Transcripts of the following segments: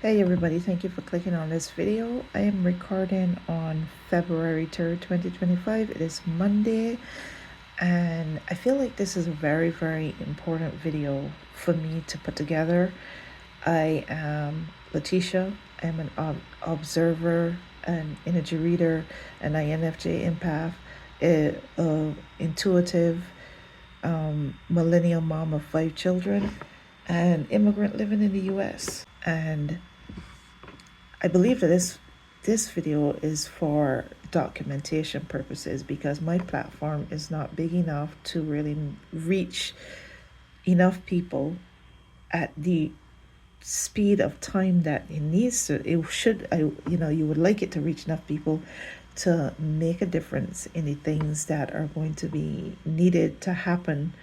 Hey everybody, thank you for clicking on this video. I am recording on February 3rd, 2025. It is Monday, and I feel like this is a very important video for me to put together. I am Letitia. I'm an observer, an energy reader, an INFJ empath, intuitive, millennial mom of 5 children, and immigrant living in the US. And I believe that this video is for documentation purposes because my platform is not big enough to really reach enough people at the speed of time that it needs to. It should, you would like it to reach enough people to make a difference in the things that are going to be needed to happen,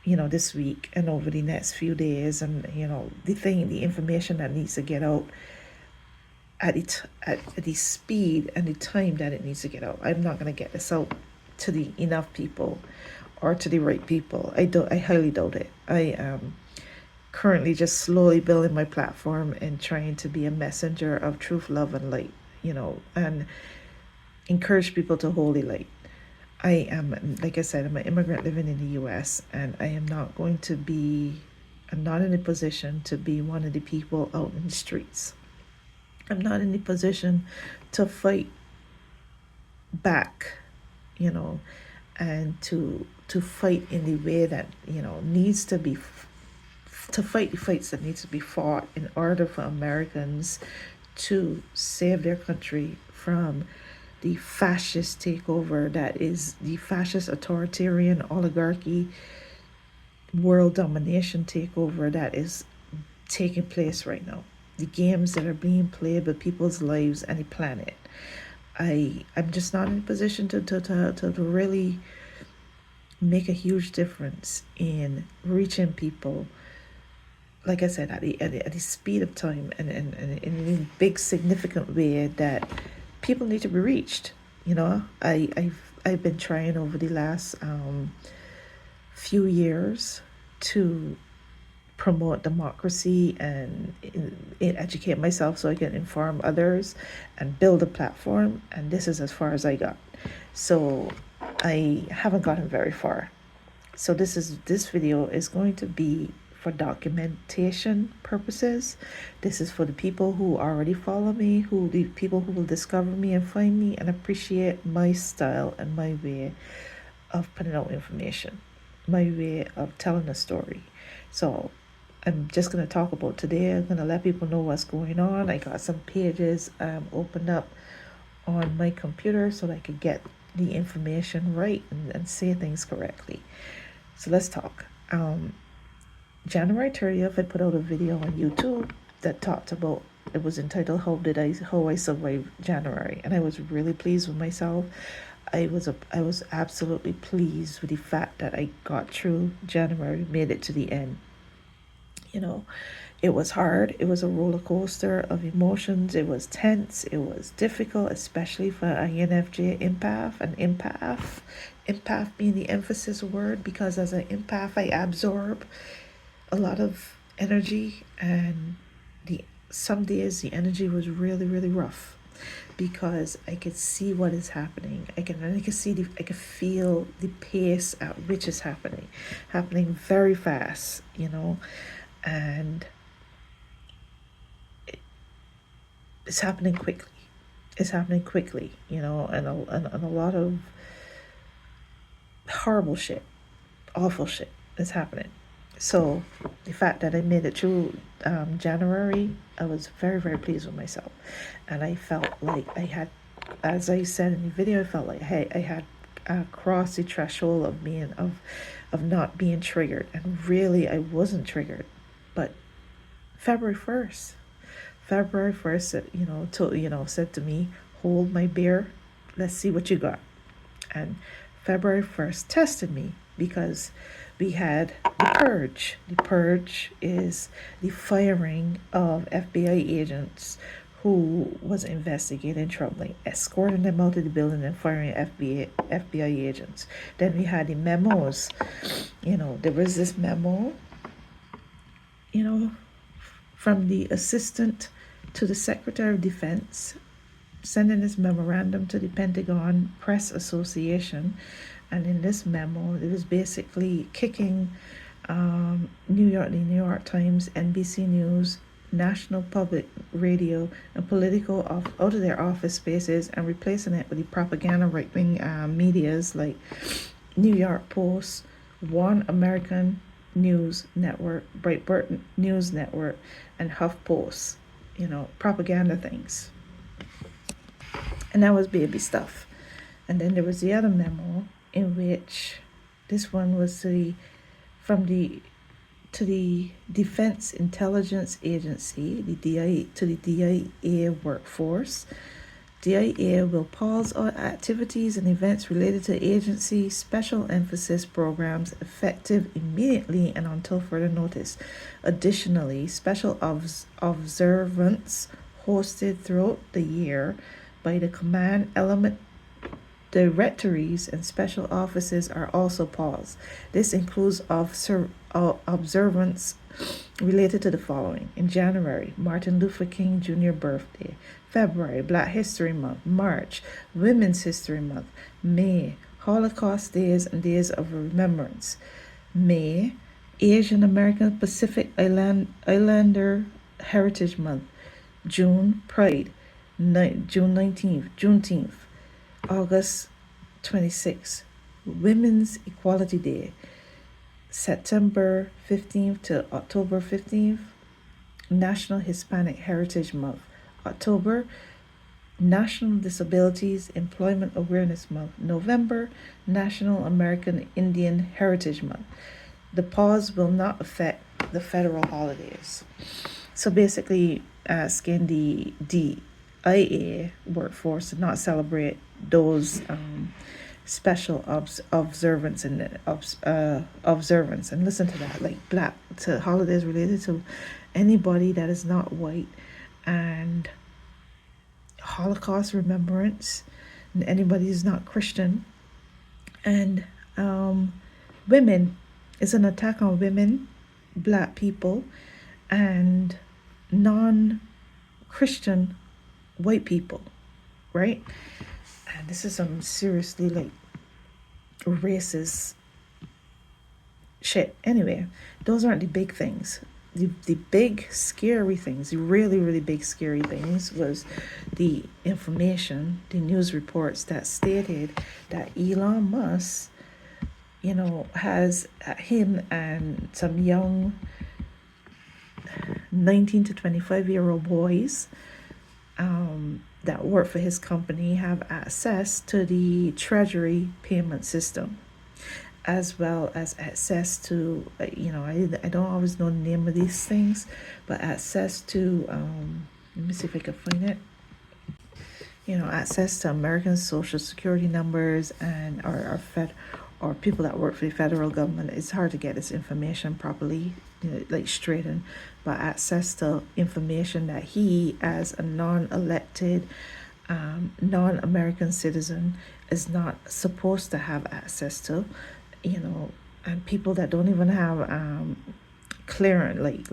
this week and over the next few days, and the information that needs to get out at the speed and the time that it needs to get out. I'm not going to get this out to the enough people or to the right people. I highly doubt it. I am currently just slowly building my platform and trying to be a messenger of truth, love, and light, and encourage people to hold the light. I am, like I said, I'm an immigrant living in the US, and I'm not in a position to be one of the people out in the streets. I'm not in the position to fight back, you know, and to fight in the way that needs to be to fight the fights that need to be fought in order for Americans to save their country from the fascist takeover that is the fascist authoritarian oligarchy world domination takeover that is taking place right now. The games that are being played with people's lives and the planet. I'm just not in a position to really make a huge difference in reaching people, like I said, at the speed of time and in a big significant way that people need to be reached. I've been trying over the last few years to promote democracy and educate myself so I can inform others and build a platform. And this is as far as I got. So I haven't gotten very far. So this video is going to be for documentation purposes. This is for the people who already follow me, the people who will discover me and find me and appreciate my style and my way of putting out information, my way of telling a story. So I'm just going to talk about today. I'm going to let people know what's going on. I got some pages opened up on my computer so that I could get the information right and say things correctly. So let's talk. January 30th, I put out a video on YouTube that talked about, it was entitled How I Survived January, and I was really pleased with myself. I was absolutely pleased with the fact that I got through January, made it to the end. It was hard. It was a roller coaster of emotions. It was tense. It was difficult, especially for an INFJ empath, empath being the emphasis word, because as an empath, I absorb a lot of energy, and some days the energy was really rough because I could see what is happening. I could feel the pace at which is happening very fast, and it's happening quickly. It's happening quickly, and a lot of horrible shit, awful shit is happening. So the fact that I made it through January, I was very pleased with myself, and I felt like I had, as I said in the video, I felt like hey, I had crossed the threshold of not being triggered, and really I wasn't triggered, but February 1st. February 1st, said to me, hold my beer, let's see what you got. And February 1st tested me because we had the purge. The purge is the firing of FBI agents who was investigating troubling, escorting them out of the building and firing FBI agents. Then we had the memos. There was this memo, from the assistant to the Secretary of Defense, sending this memorandum to the Pentagon Press Association. And in this memo, it was basically kicking the New York Times, NBC News, National Public Radio, and Politico out of their office spaces and replacing it with the propaganda right-wing medias like New York Post, One American News Network, Breitbart News Network, and HuffPost. Propaganda things. And that was baby stuff. And then there was the other memo in which this one was from the to the Defense Intelligence Agency, the DIA, to the DIA workforce. DIA will pause all activities and events related to agency special emphasis programs effective immediately and until further notice. Additionally, special observance hosted throughout the year by the command element directories and special offices are also paused. This includes observance related to the following: in January, Martin Luther King Jr. birthday; February, Black History Month; March, Women's History Month; May, Holocaust Days and Days of Remembrance; May, Asian American Pacific Islander Heritage Month; June, Pride; June 19th, Juneteenth; August 26th, Women's Equality Day; September 15th to October 15th, National Hispanic Heritage Month; October, National Disabilities Employment Awareness Month; November, National American Indian Heritage Month. The pause will not affect the federal holidays. So basically asking the DIA workforce to not celebrate those special observance and observance. And listen to that, like black to holidays related to anybody that is not white, and Holocaust remembrance, and anybody who's not Christian, and women. It's an attack on women, black people, and non-Christian white people, right? And this is some seriously like racist shit. Anyway, those aren't the big things. The big scary things, the really, really big scary things was the information, the news reports that stated that Elon Musk, has him and some young 19 to 25-year-old boys that work for his company have access to the Treasury payment system, as well as access to, I don't always know the name of these things, but access to, let me see if I can find it, access to American Social Security numbers and or people that work for the federal government. It's hard to get this information properly, like straightened, but access to information that he, as a non-elected, non-American citizen, is not supposed to have access to, and people that don't even have clearance,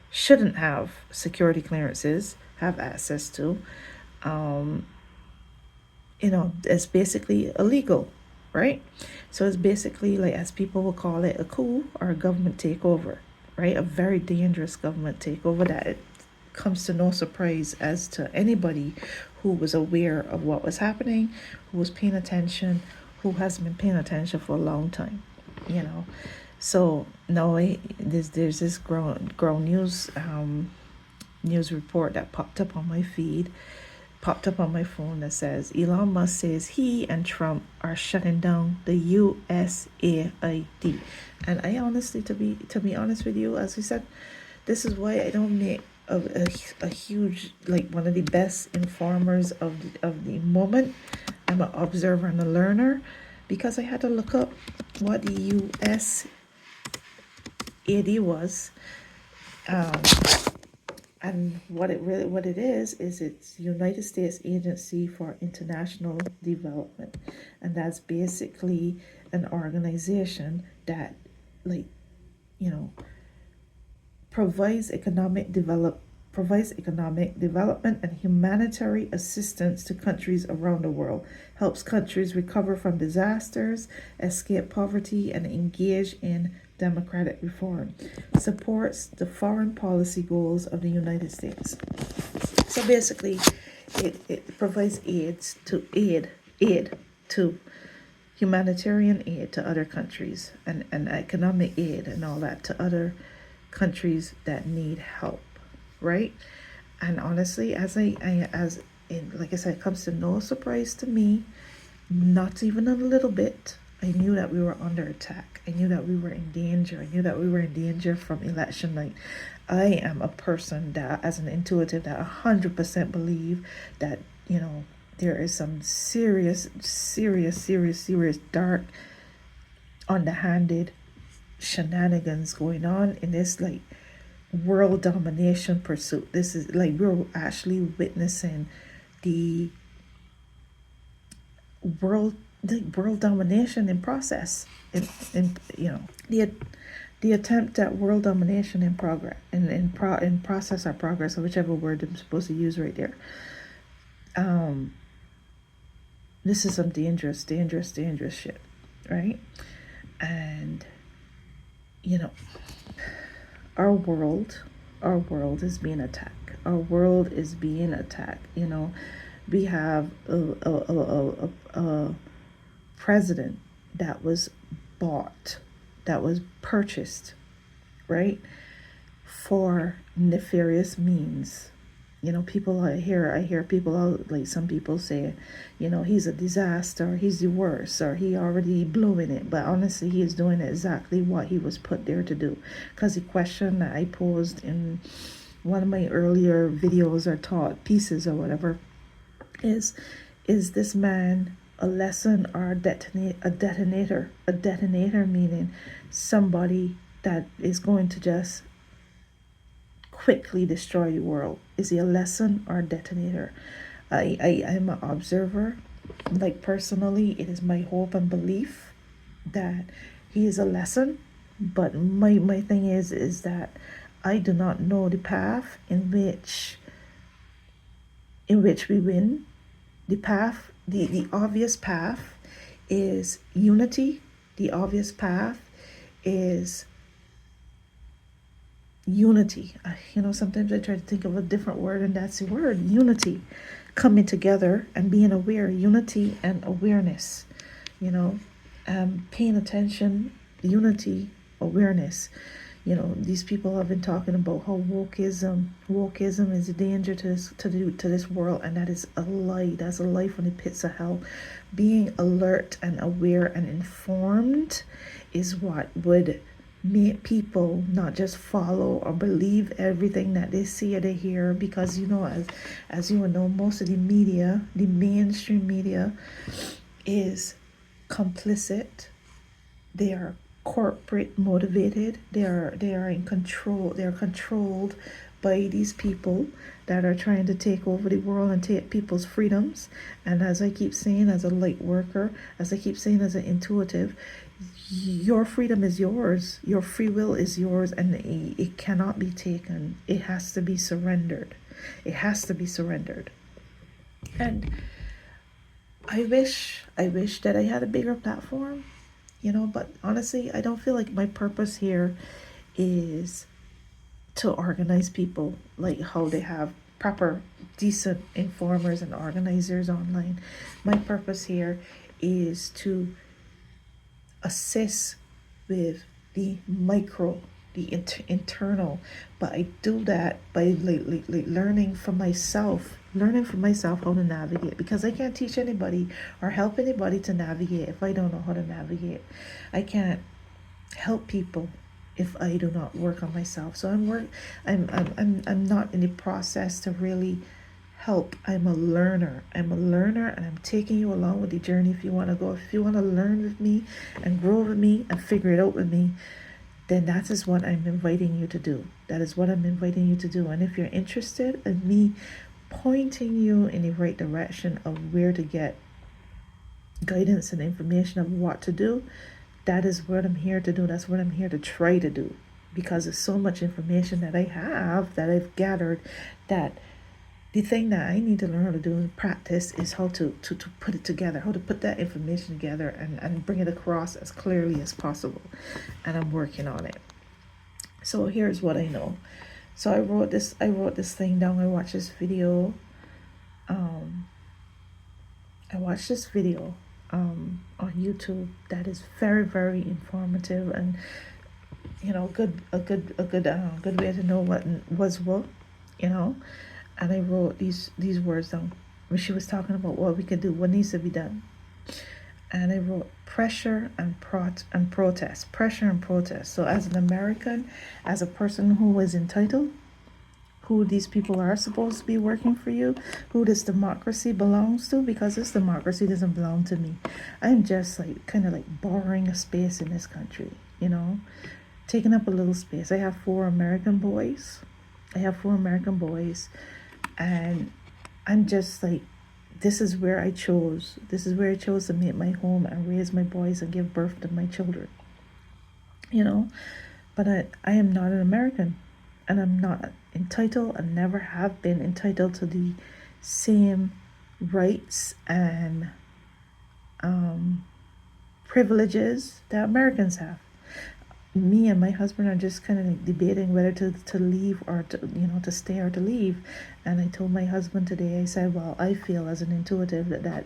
shouldn't have security clearances, have access to. It's basically illegal, right? So it's basically, like, as people will call it, a coup or a government takeover, right? A very dangerous government takeover that it comes to no surprise as to anybody who was aware of what was happening, who was paying attention, who has been paying attention for a long time, So no, there's this grown news report that popped up on my phone that says Elon Musk says he and Trump are shutting down the USAID. And I honestly, to be honest with you, as we said, this is why I don't make a huge, like, one of the best informers of the moment. I'm an observer and a learner, because I had to look up what the USAID was. And what it is it's United States Agency for International Development, and that's basically an organization that, like, provides economic provides economic development and humanitarian assistance to countries around the world, helps countries recover from disasters, escape poverty, and engage in democratic reform, supports the foreign policy goals of the United States. So basically, it provides aid to humanitarian aid to other countries, and economic aid and all that to other countries that need help, right? And honestly, like I said, it comes to no surprise to me, not even a little bit. I knew that we were under attack. I knew that we were in danger. I knew that we were in danger from election night. I am a person that, as an intuitive, that 100% believe that, there is some serious, serious, serious, serious dark, underhanded shenanigans going on in this, like, world domination pursuit. This is like we're actually witnessing the world world domination in process, in the attempt at world domination in progress, in process or progress, or whichever word I'm supposed to use right there. This is some dangerous, dangerous, dangerous shit, right? And you know our world is being attacked. Our world is being attacked. We have a president that was bought, that was purchased, right, for nefarious means. People, I hear people out, like some people say, he's a disaster, he's the worst, or he already blowing it. But honestly, he is doing exactly what he was put there to do. Because the question that I posed in one of my earlier videos or taught pieces or whatever is this man a lesson or a detonator? A detonator meaning somebody that is going to just quickly destroy the world. Is he a lesson or a detonator? I'm an observer. Like, personally, it is my hope and belief that he is a lesson. But my thing is that I do not know the path in which we win. The path, the obvious path is unity. The obvious path is unity. Sometimes I try to think of a different word, and that's the word unity. Coming together and being aware, unity and awareness. Paying attention, unity, awareness. These people have been talking about how wokeism is a danger to this world, and that is a lie. That's a lie from the pits of hell. Being alert and aware and informed is what would make people not just follow or believe everything that they see or they hear, because as you know, most of the media, the mainstream media, is complicit. They are corporate motivated. They are in control. They are controlled by these people that are trying to take over the world and take people's freedoms. And as I keep saying, as a light worker, as I keep saying, as an intuitive, your freedom is yours. Your free will is yours, and it cannot be taken. It has to be surrendered. It has to be surrendered. And I wish that I had a bigger platform, but honestly, I don't feel like my purpose here is to organize people like how they have proper, decent informers and organizers online. My purpose here is to assist with the micro, the internal, but I do that by learning for myself how to navigate, because I can't teach anybody or help anybody to navigate if I don't know how to navigate. I can't help people if I do not work on myself. So I'm not in the process to really help. I'm a learner, and I'm taking you along with the journey. If you want to learn with me and grow with me and figure it out with me, then that is what I'm inviting you to do. That is what I'm inviting you to do. And if you're interested in me pointing you in the right direction of where to get guidance and information of what to do, that is what I'm here to do. That's what I'm here to try to do. because of so much information that I have, that I've gathered, that the thing that I need to learn how to do in practice is how to put it together, how to put that information together and bring it across as clearly as possible. And I'm working on it. So here's what I know. So I wrote this thing down. Um I watched this video on YouTube that is very, very informative, and good way to know what was what, you know. And I wrote these words down when she was talking about what we could do, what needs to be done. And I wrote pressure and protest, pressure and protest. So as an American, as a person who is entitled, who these people are supposed to be working for you, who this democracy belongs to, because this democracy doesn't belong to me. I'm just like kind of like borrowing a space in this country, taking up a little space. I have four American boys. And I'm just like, this is where I chose to make my home and raise my boys and give birth to my children, you know. But I am not an American, and I'm not entitled and never have been entitled to the same rights and privileges that Americans have. Me and my husband are just kind of like debating whether to leave or to stay or to leave. And I told my husband today, I said, well, I feel as an intuitive that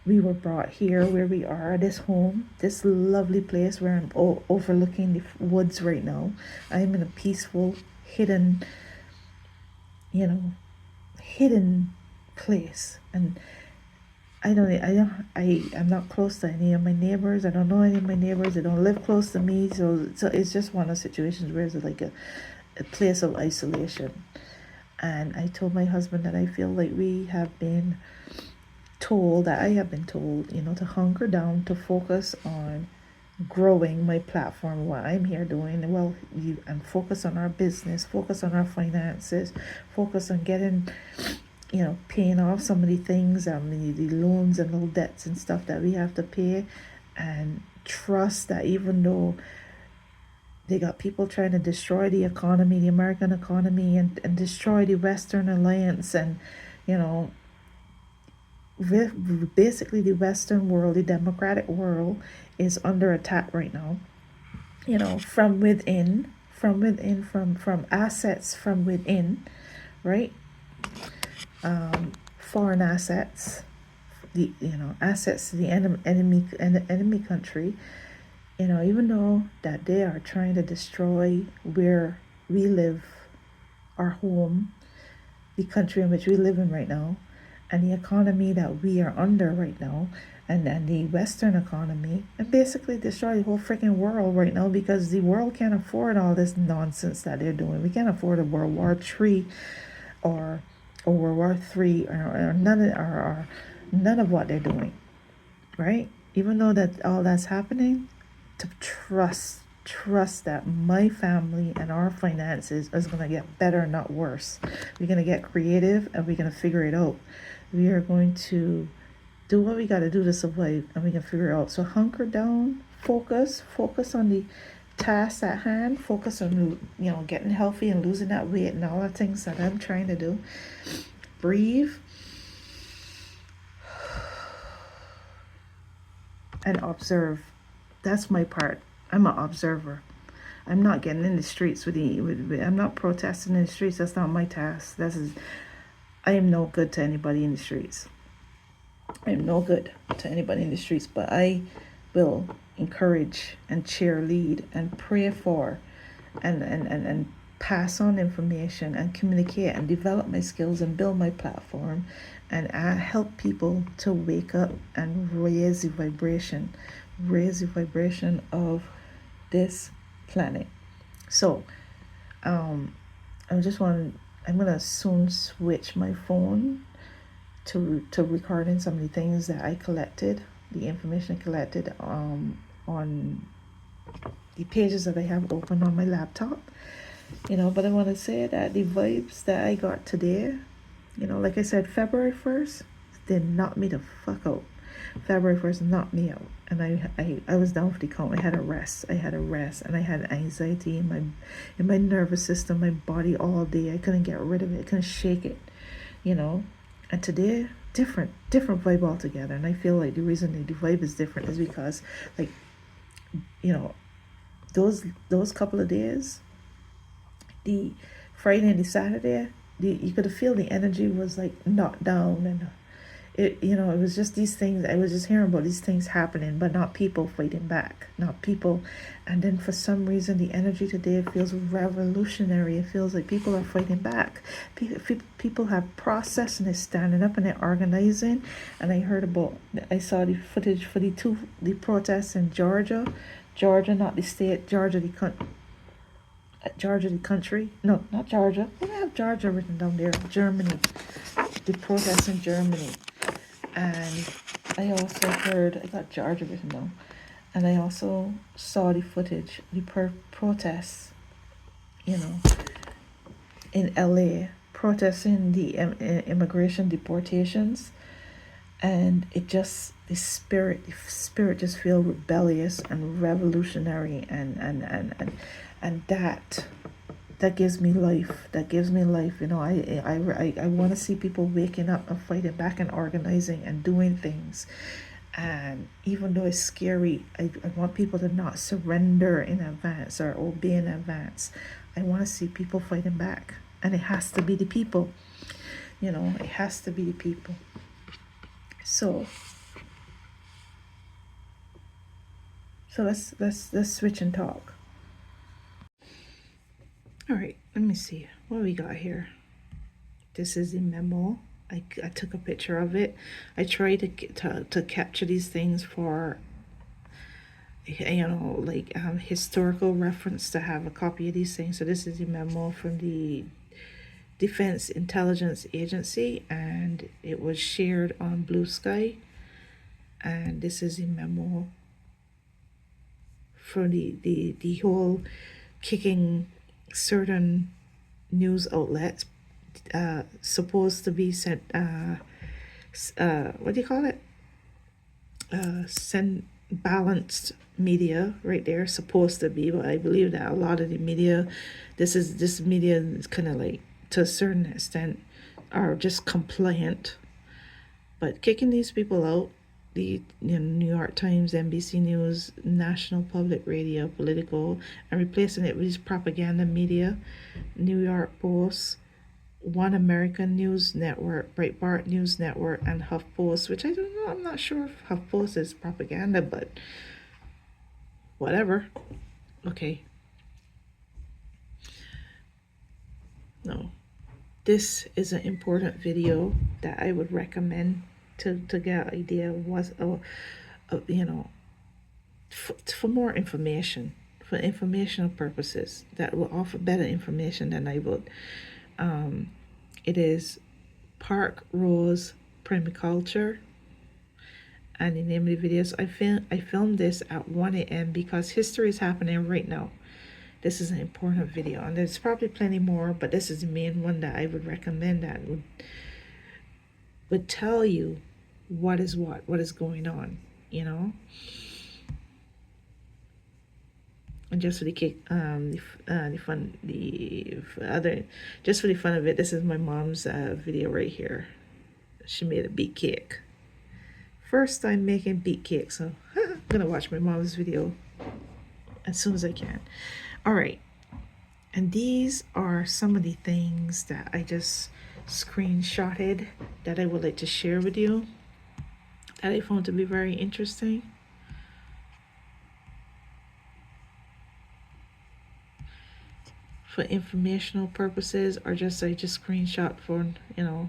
we were brought here where we are, this home, this lovely place where I'm overlooking the woods right now. I'm in a peaceful, hidden, hidden place. And I'm not close to any of my neighbors. I don't know any of my neighbors. They don't live close to me. So it's just one of those situations where it's like a place of isolation. And I told my husband that I feel like I have been told, to hunker down, to focus on growing my platform, what I'm here doing. Well, and focus on our business, focus on our finances, focus on getting, paying off some of the things, the loans and little debts and stuff that we have to pay, and trust that even though they got people trying to destroy the economy, the American economy, and destroy the Western Alliance, and, basically the Western world, the democratic world, is under attack right now, from within, from assets from within, right? Foreign assets, the assets to the enemy country, even though that they are trying to destroy where we live, our home, the country in which we live in right now, and the economy that we are under right now, and the Western economy, and basically destroy the whole freaking world right now, because the world can't afford all this nonsense that they're doing. We can't afford a World War III or World War III or none of what they're doing, right? Even though that all that's happening, to trust that my family and our finances is going to get better, not worse. We're going to get creative and we're going to figure it out. We are going to do what we got to do to survive, and we can figure it out. So hunker down, focus on the task at hand, focus on getting healthy and losing that weight and all the things that I'm trying to do. Breathe and observe. That's my part. I'm an observer. I'm not getting in the streets I'm not protesting in the streets. That's not my task. I am no good to anybody in the streets. I am no good to anybody in the streets, but I will encourage and cheerlead and pray for and pass on information and communicate and develop my skills and build my platform and help people to wake up and raise the vibration of this planet. So I'm gonna soon switch my phone to recording some of the things that I collected, the information I collected on the pages that I have open on my laptop. But I want to say that the vibes that I got today, like I said, February 1st, they knocked me the fuck out. February 1st knocked me out, and I was down for the count. I had a rest. And I had anxiety in my nervous system, my body all day. I couldn't get rid of it. I couldn't shake it, you know. And today, different vibe altogether. And I feel like the reason the vibe is different is because, like, you know, those couple of days, the Friday and the Saturday, you could feel the energy was like knocked down, and it was just these things. I was just hearing about these things happening, but not people fighting back, not people. And then for some reason, the energy today feels revolutionary. It feels like people are fighting back. People have processed and they're standing up and they're organizing. And I saw the footage for the protests in Georgia, not the state, Georgia, the country. No, not Georgia. They have Georgia written down there. Germany, the protests in Germany. And I also heard, I got Georgia written down. And I also saw the footage, the protests, in LA, protesting the immigration deportations. And the spirit just feel rebellious and revolutionary, and that gives me life. I want to see people waking up and fighting back and organizing and doing things. And even though it's scary, I want people to not surrender in advance or obey in advance. I want to see people fighting back, and it has to be the people. It has to be the people. So let's switch and talk. All right, let me see what we got here. This is the memo. I took a picture of it. I try to capture these things for historical reference, to have a copy of these things. So this is the memo from the Defense Intelligence Agency, and it was shared on Blue Sky. And this is the memo for the whole kicking certain news outlets, supposed to be sent, what do you call it, send balanced media right there, supposed to be. But I believe that a lot of the media, this media is kind of like, to a certain extent, are just compliant. But kicking these people out, the New York Times, NBC News, National Public Radio, Political, and replacing it with these propaganda media, New York Post, One American News Network, Breitbart News Network, and HuffPost, which I don't know, I'm not sure if HuffPost is propaganda, but whatever. Okay. No. This is an important video that I would recommend to get an idea of what, for more information, for informational purposes, that will offer better information than I would. It is Park Rose Permaculture, and the name of the videos. I filmed this at 1 a.m. because history is happening right now. This is an important video, and there's probably plenty more, but this is the main one that I would recommend, that would tell you what is going on, And just for the kick, just for the fun of it, this is my mom's video right here. She made a beet cake. First time making beet cake, so I'm gonna watch my mom's video as soon as I can. All right, and these are some of the things that I just screenshotted that I would like to share with you, that I found to be very interesting. For informational purposes, or I just screenshot for, let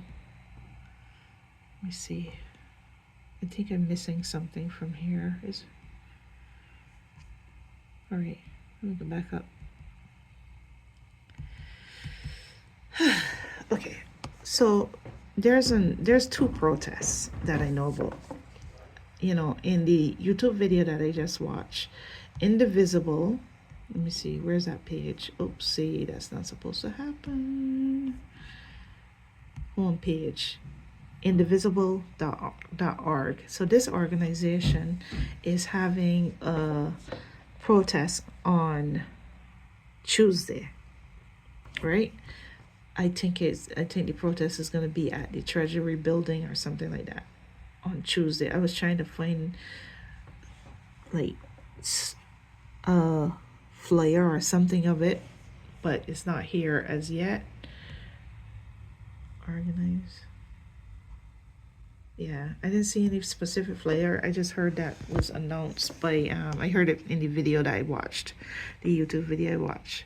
me see. I think I'm missing something from here. All right, let me go back up. Okay, so there's two protests that I know about. In the YouTube video that I just watched, Indivisible. Let me see, where's that page? Oopsie, that's not supposed to happen. Home page. indivisible.org. So this organization is having a protest on Tuesday, right? I think the protest is going to be at the Treasury building or something like that on Tuesday. I was trying to find like a flyer or something of it, but it's not here as yet. Organize. Yeah, I didn't see any specific flyer. I just heard that was announced by, I heard it in the video that I watched, the YouTube video I watched.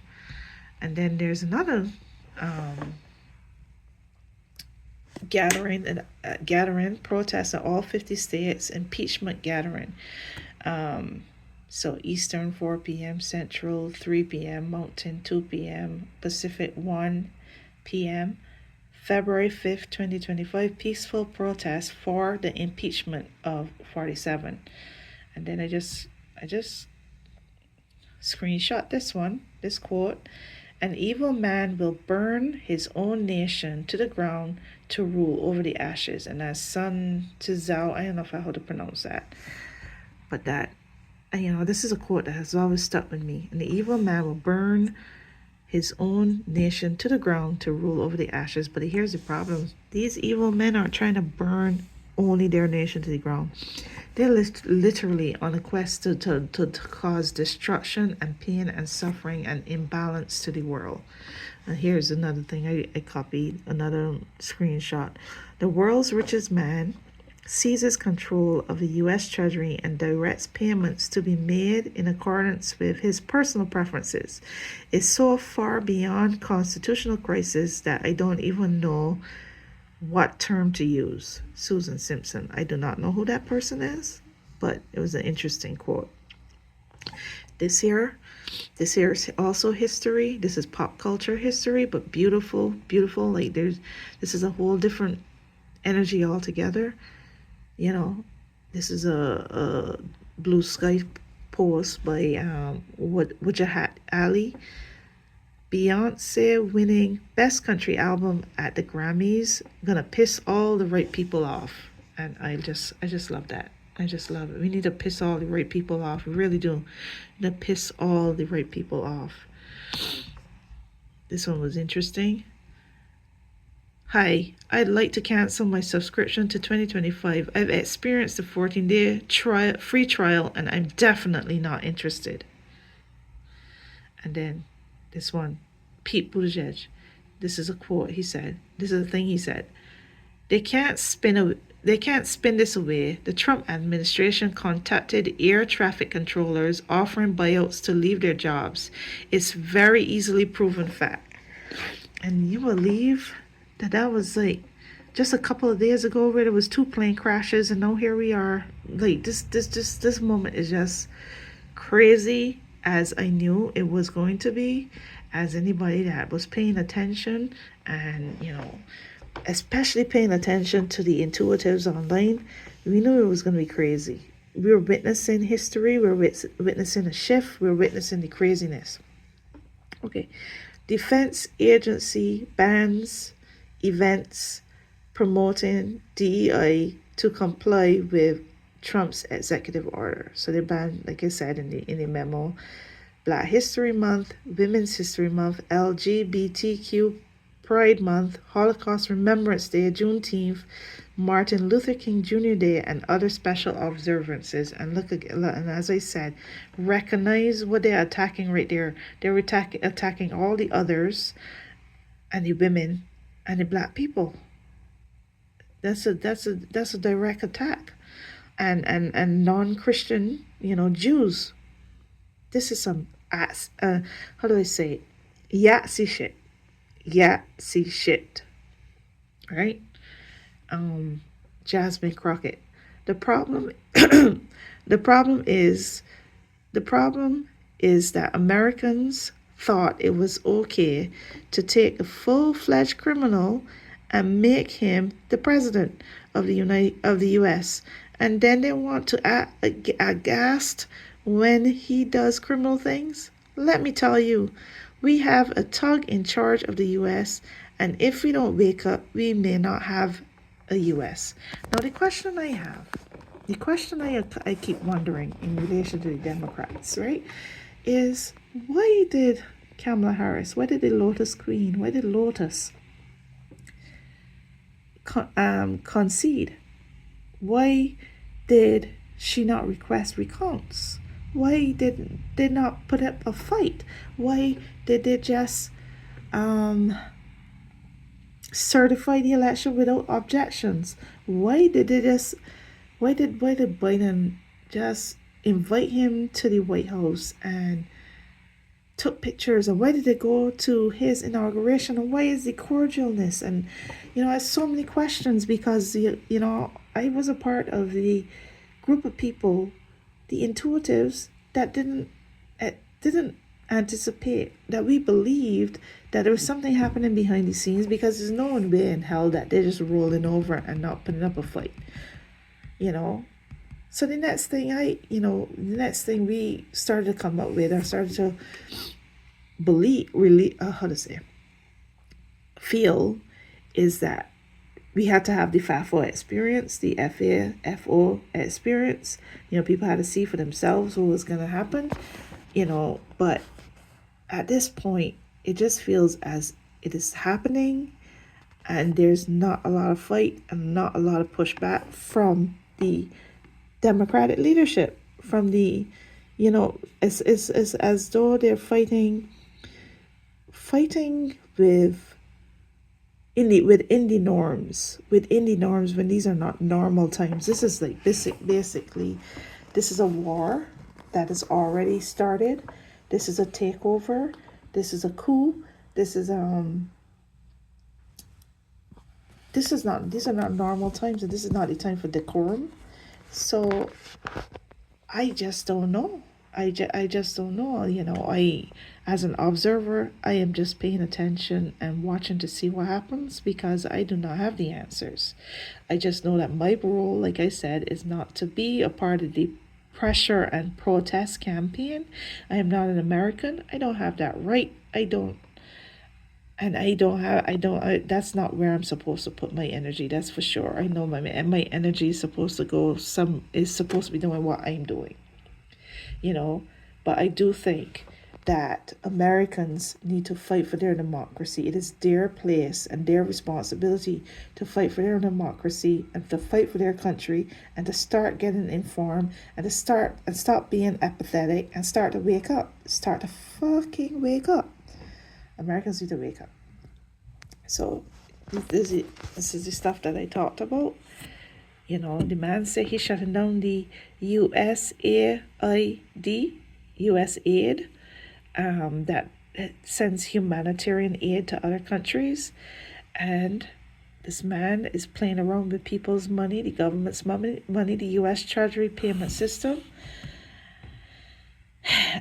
And then there's another gathering protest at all 50 states, impeachment gathering. So Eastern 4 p.m., Central 3 p.m., Mountain 2 p.m., Pacific 1 p.m. February 5th, 2025, peaceful protest for the impeachment of 47. And then I just screenshot this quote. An evil man will burn his own nation to the ground to rule over the ashes. And that's Sun Tzu, I don't know if I how to pronounce that. But that, this is a quote that has always stuck with me. And the evil man will burn his own nation to the ground to rule over the ashes. But here's the problem. These evil men aren't trying to burn only their nation to the ground. They're literally on a quest to cause destruction and pain and suffering and imbalance to the world. And here's another thing I copied, another screenshot. The world's richest man seizes control of the U.S. Treasury and directs payments to be made in accordance with his personal preferences. It's so far beyond constitutional crisis that I don't even know what term to use. Susan Simpson. I do not know who that person is, but it was an interesting quote. This year is also history. This is pop culture history, but beautiful. Like this is a whole different energy altogether. This is a Blue Sky post by Wajahat Ali. Beyonce winning Best Country Album at the Grammys, gonna piss all the right people off. And I just love that. I just love it. We need to piss all the right people off. We really do. We need to piss all the right people off. This one was interesting. Hi, I'd like to cancel my subscription to 2025. I've experienced the 14-day free trial and I'm definitely not interested. And then this one, Pete Buttigieg. This is a quote he said. This is a thing he said. They can't spin this away. The Trump administration contacted air traffic controllers offering buyouts to leave their jobs. It's very easily proven fact. And you believe that was like just a couple of days ago where there was 2 plane crashes, and now here we are. Like this moment is just crazy, as I knew it was going to be, as anybody that was paying attention, and especially paying attention to the intuitives online, we knew it was going to be crazy. We were witnessing history, we were witnessing a shift, we were witnessing the craziness. Okay. Defense agency bans events promoting DEI to comply with Trump's executive order. So they banned, like I said in the memo, Black History Month, Women's History Month, LGBTQ Pride Month, Holocaust Remembrance Day, Juneteenth, Martin Luther King Jr. Day, and other special observances. And and as I said, recognize what they're attacking right there. They're attacking all the others, and the women, and the Black people. That's a direct attack, and non-Christian, Jews. This is some how do I say it? Yahtzee shit, right? Jasmine Crockett. The problem, the problem is that Americans thought it was okay to take a full-fledged criminal and make him the president of the U.S. And then they want to act aghast when he does criminal things. Let me tell you, we have a thug in charge of the U.S., and if we don't wake up, we may not have a US. Now, the question I keep wondering in relation to the Democrats, right, is why did Kamala Harris, why did the Lotus Queen, why did Lotus concede? Why did she not request recounts? Why did they not put up a fight? Why did they just um, certify the election without objections? Why did they just? Why did Biden just invite him to the White House and took pictures? And why did they go to his inauguration? And why is the cordialness? And I have so many questions because I was a part of the group of people, the intuitives, that didn't anticipate, that we believed that there was something happening behind the scenes, because there's no one way in hell that they're just rolling over and not putting up a fight, you know. So the next thing we started to come up with, I started to believe, really, how to say, feel, is that we had to have the FAFO experience, the FAFO experience. People had to see for themselves what was going to happen, but at this point, it just feels as it is happening, and there's not a lot of fight and not a lot of pushback from the Democratic leadership, from the, it's as though they're fighting within the norms, when these are not normal times. This is like basically, this is a war that has already started. This is a takeover. This is a coup. These are not normal times, and this is not the time for decorum. So I just don't know. I just don't know. As an observer, I am just paying attention and watching to see what happens, because I do not have the answers. I just know that my role, like I said, is not to be a part of the pressure and protest campaign. I am not an American. I don't have that right. I don't. And that's not where I'm supposed to put my energy. That's for sure. I know my energy is supposed to be doing what I'm doing, you know. But I do think that Americans need to fight for their democracy. It is their place and their responsibility to fight for their democracy and to fight for their country, and to start getting informed, and to stop being apathetic, and start to wake up. Start to fucking wake up. Americans need to wake up. So this is the stuff that I talked about. The man said he's shutting down the USAID, USAID, that sends humanitarian aid to other countries. And this man is playing around with people's money, the government's money, the US Treasury payment system.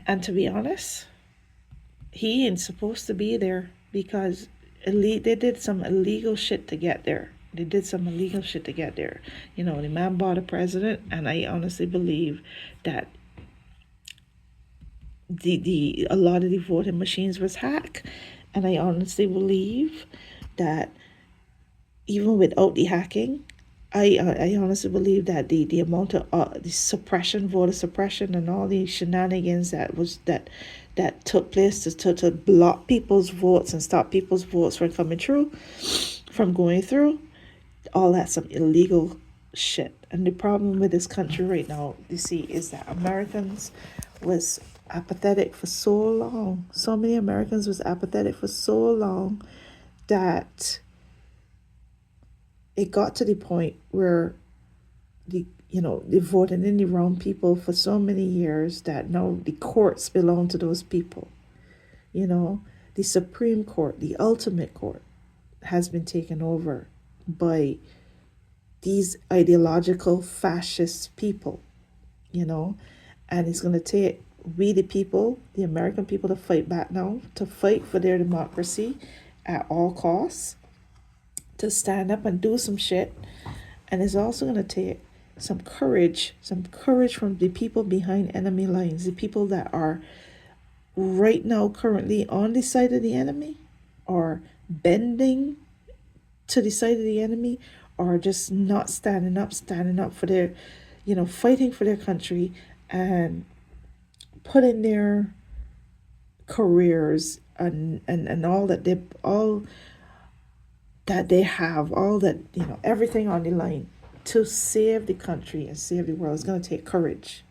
And to be honest, he ain't supposed to be there, because they did some illegal shit to get there. The man bought a president, and I honestly believe that a lot of the voting machines was hacked, and I honestly believe that even without the hacking, I honestly believe that the amount of the suppression, voter suppression, and all the shenanigans that took place to block people's votes and stop people's votes from coming through, from going through, all that's some illegal shit. And the problem with this country right now, you see, is that Americans was apathetic for so long. So many Americans was apathetic for so long that it got to the point where they voted in the wrong people for so many years that now the courts belong to those people. The Supreme Court, the ultimate court, has been taken over by these ideological fascist people, and it's going to take we, the people, the American people, to fight back now, to fight for their democracy at all costs, to stand up and do some shit. And it's also going to take some courage from the people behind enemy lines, the people that are right now currently on the side of the enemy, or bending to the side of the enemy, are just not standing up for their, fighting for their country and putting their careers and all that they have, all that, everything on the line to save the country and save the world. It's going to take courage,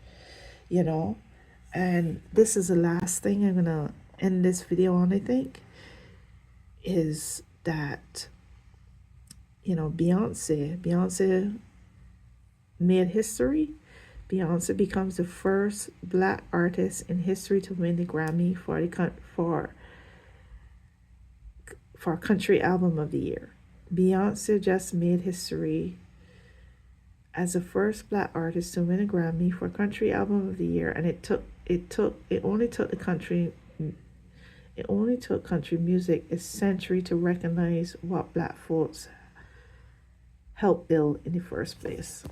you know. And this is the last thing I'm going to end this video on, I think, is that, Beyonce made history. Beyonce becomes the first black artist in history to win the Grammy for Country Album of the Year. Beyonce just made history as the first black artist to win a Grammy for Country Album of the Year, and it only took country music a century to recognize what black folks helped build in the first place.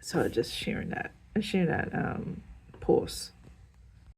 So just sharing that post.